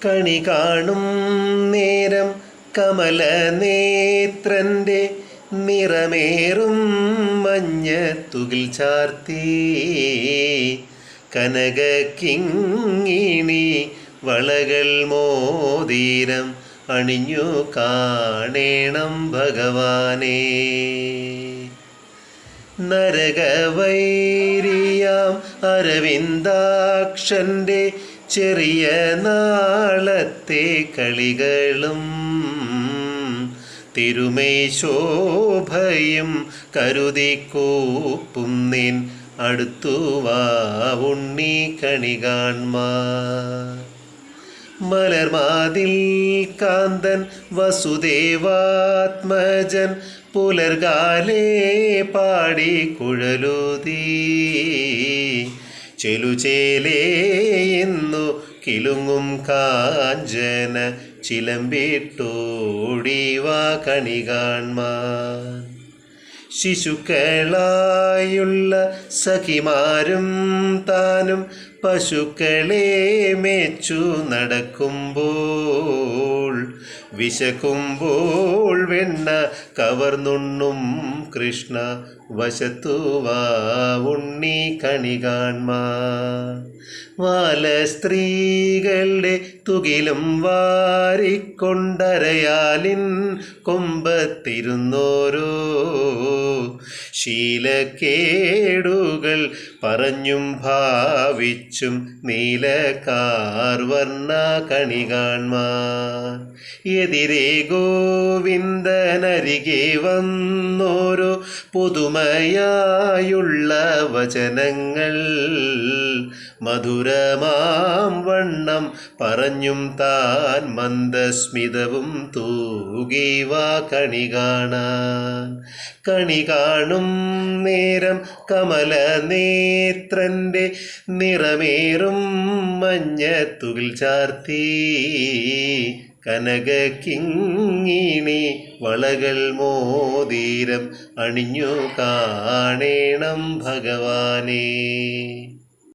കണി കാണും നേരം കമലനേത്രൻ്റെ നിറമേറും മഞ്ഞത്തുകിൽ ചാർത്തി കനകക്കിങ്ങിണി വളകൾ മോതിരം അണിഞ്ഞു കാണേണം ഭഗവാനേ. നരകവൈരിയാം അരവിന്ദാക്ഷൻ്റെ ചെറിയ നാളത്തെ കളികളും തിരുമൈ ശോഭയും കരുതി കൂപ്പും നിൻ അടുത്തു വാ ഉണ്ണി കണി കാൺമാൻ. മലർമാതിൽ കാന്തൻ വസുദേവാത്മജൻ പുലർകാലേ പാടി കുഴലൂതി ചെലുചേലേ ഇന്നു കിലുങ്ങും കാഞ്ചന ചിലമ്പിട്ടോടിവാ കണി കാൺമാൻ. ശിശുക്കളായുള്ള സഖിമാരും താനും പശുക്കളെ മേച്ചു നടക്കുമ്പോൾ വിശക്കുമ്പോൾ വെണ്ണ കവർന്നുണ്ണും കൃഷ്ണ വശത്തുവാ ഉണ്ണി കണി കാൺമാൻ. വാലസ്ത്രീകളുടെ തുകിലും വാരിക്കൊണ്ടരയാലിൻ കൊമ്പത്തിരുന്നോരോ ശീലക്കേടുകൾ പറഞ്ഞും ഭാവിച്ചും നീലകാർവർണ്ണ കണി കാൺമാൻ. എതിരെ ഗോവിന്ദനരികെ വന്നോരോ പുതുമയായുള്ള വചനങ്ങൾ മധുരമാം വണ്ണം പറഞ്ഞും താൻ മന്ദസ്മിതവും തൂകിവാ കണി കാണാൻ. കണി കാണും നേരം കമലനേത്രൻ്റെ നിറമേറും മഞ്ഞത്തുകിൽ ചാർത്തി കനകക്കിങ്ങിണി വളകൾ മോതിരം അണിഞ്ഞു കാണേണം ഭഗവാനേ.